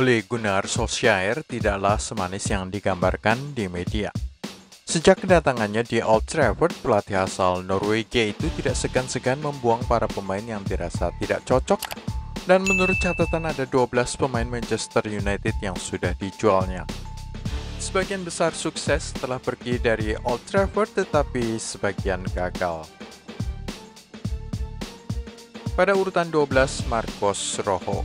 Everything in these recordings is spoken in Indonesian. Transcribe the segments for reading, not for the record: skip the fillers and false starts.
Ole Gunnar Solskjaer tidaklah semanis yang digambarkan di media. Sejak kedatangannya di Old Trafford, pelatih asal Norwegia itu tidak segan-segan membuang para pemain yang dirasa tidak cocok, dan menurut catatan ada 12 pemain Manchester United yang sudah dijualnya. Sebagian besar sukses telah pergi dari Old Trafford, tetapi sebagian gagal. Pada urutan 12, Marcos Rojo.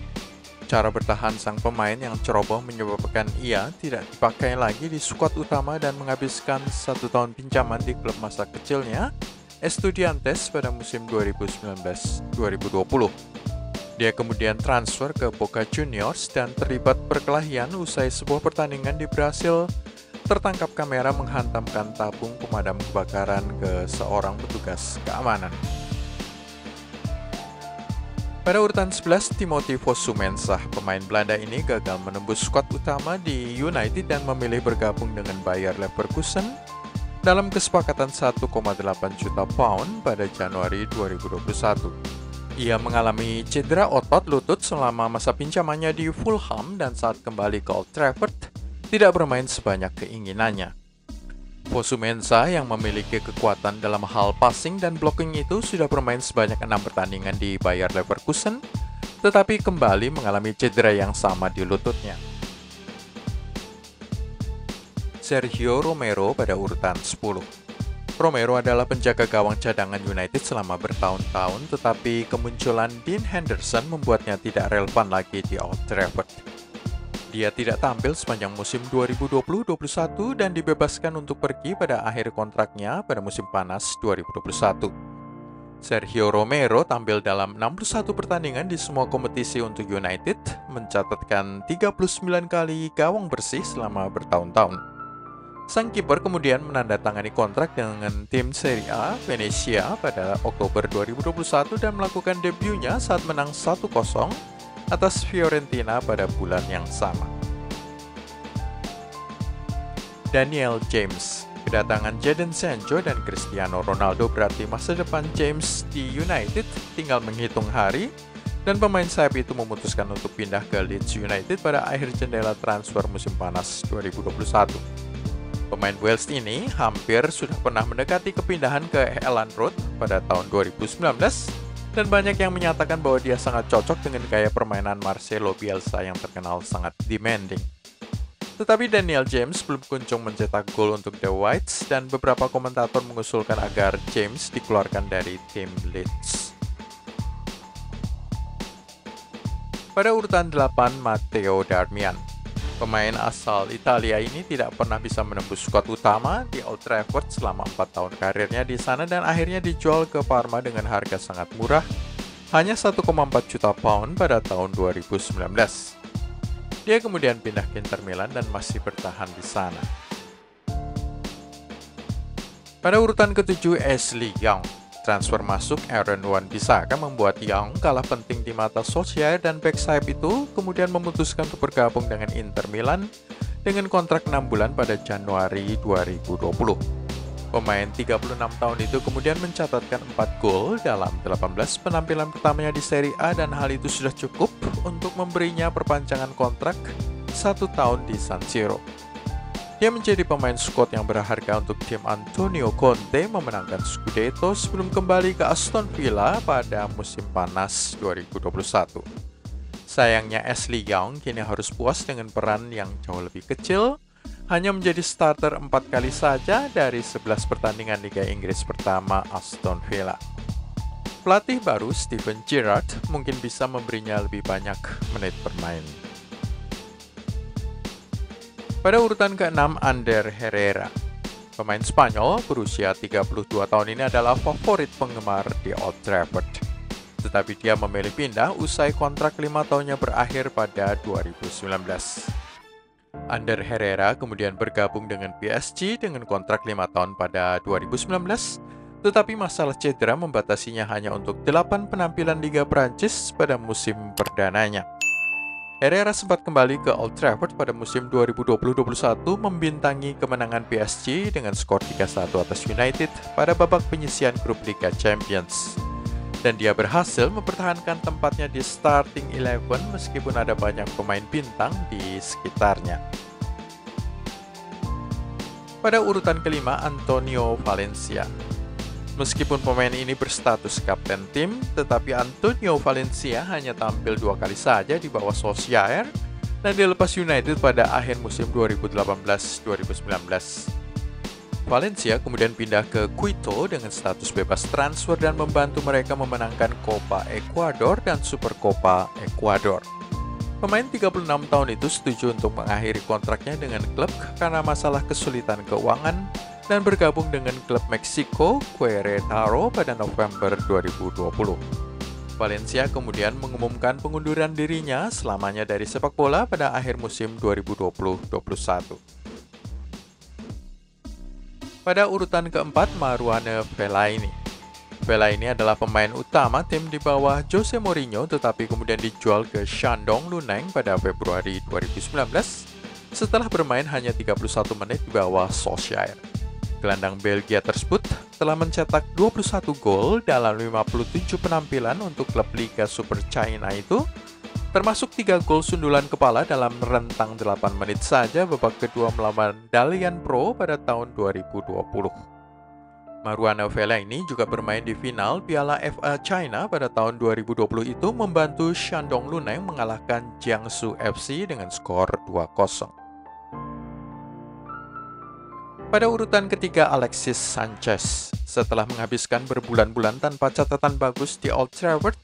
Cara bertahan sang pemain yang ceroboh menyebabkan ia tidak dipakai lagi di skuad utama dan menghabiskan 1 tahun pinjaman di klub masa kecilnya, Estudiantes pada musim 2019-2020. Dia kemudian transfer ke Boca Juniors dan terlibat perkelahian usai sebuah pertandingan di Brasil tertangkap kamera menghantamkan tabung pemadam kebakaran ke seorang petugas keamanan. Pada urutan 11, Timothy Fosu-Mensah, pemain Belanda ini gagal menembus skuad utama di United dan memilih bergabung dengan Bayer Leverkusen dalam kesepakatan 1,8 juta pound pada Januari 2021. Ia mengalami cedera otot lutut selama masa pinjamannya di Fulham dan saat kembali ke Old Trafford tidak bermain sebanyak keinginannya. Fosu-Mensah yang memiliki kekuatan dalam hal passing dan blocking itu sudah bermain sebanyak 6 pertandingan di Bayer Leverkusen, tetapi kembali mengalami cedera yang sama di lututnya. Sergio Romero pada urutan 10. Romero adalah penjaga gawang cadangan United selama bertahun-tahun, tetapi kemunculan Dean Henderson membuatnya tidak relevan lagi di Old Trafford. Dia tidak tampil sepanjang musim 2020-21 dan dibebaskan untuk pergi pada akhir kontraknya pada musim panas 2021. Sergio Romero tampil dalam 61 pertandingan di semua kompetisi untuk United, mencatatkan 39 kali gawang bersih selama bertahun-tahun. Sang kiper kemudian menandatangani kontrak dengan tim Serie A Venezia pada Oktober 2021 dan melakukan debutnya saat menang 1-0 atas Fiorentina pada bulan yang sama. Daniel James. Kedatangan Jadon Sancho dan Cristiano Ronaldo berarti masa depan James di United tinggal menghitung hari, dan pemain sayap itu memutuskan untuk pindah ke Leeds United pada akhir jendela transfer musim panas 2021. Pemain Wales ini hampir sudah pernah mendekati kepindahan ke Elland Road pada tahun 2019, dan banyak yang menyatakan bahwa dia sangat cocok dengan gaya permainan Marcelo Bielsa yang terkenal sangat demanding. Tetapi Daniel James belum kunjung mencetak gol untuk The Whites, dan beberapa komentator mengusulkan agar James dikeluarkan dari tim Leeds. Pada urutan 8, Matteo Darmian. Pemain asal Italia ini tidak pernah bisa menembus skuad utama di Old Trafford selama 4 tahun karirnya di sana dan akhirnya dijual ke Parma dengan harga sangat murah, hanya 1,4 juta pound pada tahun 2019. Dia kemudian pindah ke Inter Milan dan masih bertahan di sana. Pada urutan ke-7, Ashley Young. Transfer masuk Aaron Wan-Bissaka membuat Young kalah penting di mata Solskjaer, dan back sayap itu kemudian memutuskan untuk bergabung dengan Inter Milan dengan kontrak 6 bulan pada Januari 2020. Pemain 36 tahun itu kemudian mencatatkan 4 gol dalam 18 penampilan pertamanya di Serie A, dan hal itu sudah cukup untuk memberinya perpanjangan kontrak 1 tahun di San Siro. Dia menjadi pemain skuad yang berharga untuk tim Antonio Conte memenangkan Scudetto sebelum kembali ke Aston Villa pada musim panas 2021. Sayangnya Ashley Young kini harus puas dengan peran yang jauh lebih kecil, hanya menjadi starter 4 kali saja dari 11 pertandingan Liga Inggris pertama Aston Villa. Pelatih baru Steven Gerrard mungkin bisa memberinya lebih banyak menit bermain. Pada urutan ke-6, Ander Herrera. Pemain Spanyol berusia 32 tahun ini adalah favorit penggemar di Old Trafford. Tetapi dia memilih pindah usai kontrak 5 tahunnya berakhir pada 2019. Ander Herrera kemudian bergabung dengan PSG dengan kontrak 5 tahun pada 2019, tetapi masalah cedera membatasinya hanya untuk 8 penampilan Liga Prancis pada musim perdananya. Herrera sempat kembali ke Old Trafford pada musim 2020-21 membintangi kemenangan PSG dengan skor 3-1 atas United pada babak penyisihan grup Liga Champions. dan dia berhasil mempertahankan tempatnya di starting 11 meskipun ada banyak pemain bintang di sekitarnya. Pada urutan kelima, Antonio Valencia. Meskipun pemain ini berstatus kapten tim, tetapi Antonio Valencia hanya tampil 2 kali saja di bawah Solskjaer dan dilepas United pada akhir musim 2018-2019. Valencia kemudian pindah ke Quito dengan status bebas transfer dan membantu mereka memenangkan Copa Ecuador dan Supercopa Ecuador. Pemain 36 tahun itu setuju untuk mengakhiri kontraknya dengan klub karena masalah kesulitan keuangan dan bergabung dengan klub Meksiko Querétaro pada November 2020. Valencia kemudian mengumumkan pengunduran dirinya selamanya dari sepak bola pada akhir musim 2020-21. Pada urutan keempat, Marouane Fellaini. Fellaini adalah pemain utama tim di bawah Jose Mourinho tetapi kemudian dijual ke Shandong Luneng pada Februari 2019 setelah bermain hanya 31 menit di bawah Solskjaer. Gelandang Belgia tersebut telah mencetak 21 gol dalam 57 penampilan untuk klub Liga Super China itu, termasuk 3 gol sundulan kepala dalam rentang 8 menit saja babak kedua melawan Dalian Pro pada tahun 2020. Marouane Fellaini juga bermain di final Piala FA China pada tahun 2020 itu membantu Shandong Luneng mengalahkan Jiangsu FC dengan skor 2-0. Pada urutan ketiga, Alexis Sanchez. Setelah menghabiskan berbulan-bulan tanpa catatan bagus di Old Trafford,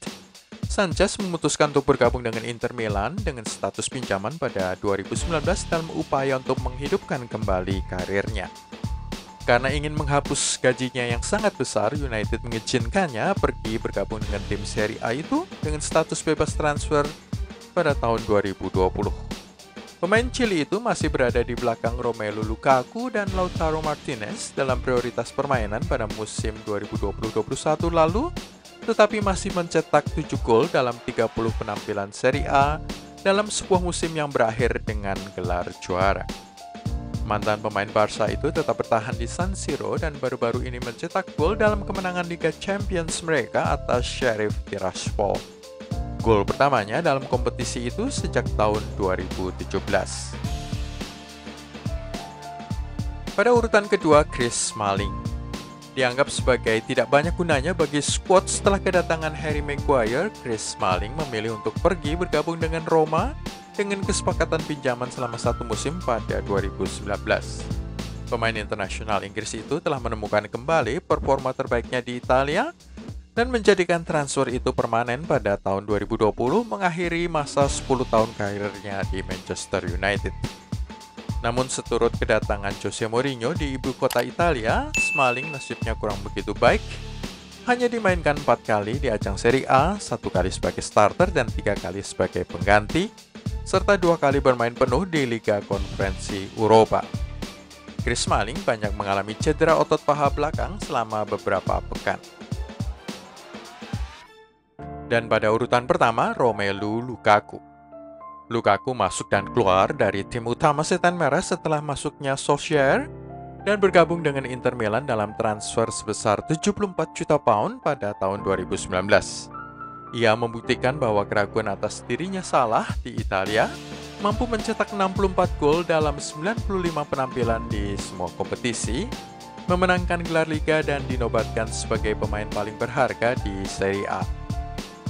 Sanchez memutuskan untuk bergabung dengan Inter Milan dengan status pinjaman pada 2019 dalam upaya untuk menghidupkan kembali karirnya. Karena ingin menghapus gajinya yang sangat besar, United mengizinkannya pergi bergabung dengan tim Serie A itu dengan status bebas transfer pada tahun 2020. Pemain Chili itu masih berada di belakang Romelu Lukaku dan Lautaro Martinez dalam prioritas permainan pada musim 2020-21 lalu, tetapi masih mencetak 7 gol dalam 30 penampilan Serie A dalam sebuah musim yang berakhir dengan gelar juara. Mantan pemain Barca itu tetap bertahan di San Siro dan baru-baru ini mencetak gol dalam kemenangan Liga Champions mereka atas Sheriff Tiraspol. Gol pertamanya dalam kompetisi itu sejak tahun 2017. Pada urutan kedua, Chris Smalling. Dianggap sebagai tidak banyak gunanya bagi skuad setelah kedatangan Harry Maguire, Chris Smalling memilih untuk pergi bergabung dengan Roma dengan kesepakatan pinjaman selama 1 musim pada 2019. Pemain internasional Inggris itu telah menemukan kembali performa terbaiknya di Italia dan menjadikan transfer itu permanen pada tahun 2020 mengakhiri masa 10 tahun karirnya di Manchester United. Namun seturut kedatangan Jose Mourinho di ibu kota Italia, Smalling nasibnya kurang begitu baik. Hanya dimainkan 4 kali di ajang Serie A, 1 kali sebagai starter dan 3 kali sebagai pengganti, serta 2 kali bermain penuh di Liga Konferensi Eropa. Chris Smalling banyak mengalami cedera otot paha belakang selama beberapa pekan. Dan pada urutan pertama, Romelu Lukaku. Lukaku masuk dan keluar dari tim utama Setan Merah setelah masuknya Solskjaer dan bergabung dengan Inter Milan dalam transfer sebesar 74 juta pound pada tahun 2019. Ia membuktikan bahwa keraguan atas dirinya salah di Italia, mampu mencetak 64 gol dalam 95 penampilan di semua kompetisi, memenangkan gelar Liga dan dinobatkan sebagai pemain paling berharga di Serie A.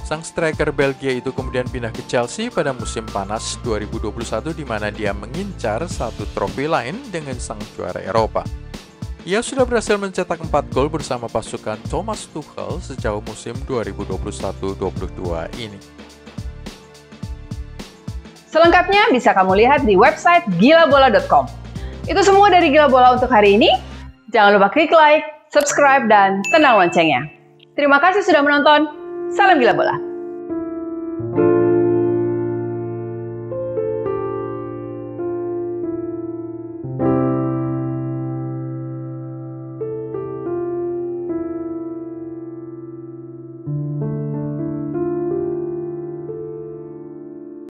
Sang striker Belgia itu kemudian pindah ke Chelsea pada musim panas 2021 di mana dia mengincar 1 trofi lain dengan sang juara Eropa. Ia sudah berhasil mencetak 4 gol bersama pasukan Thomas Tuchel sejauh musim 2021-22 ini. Selengkapnya bisa kamu lihat di website gilabola.com. Itu semua dari Gila Bola untuk hari ini. Jangan lupa klik like, subscribe, dan tenang loncengnya. Terima kasih sudah menonton. Salam Gila Bola.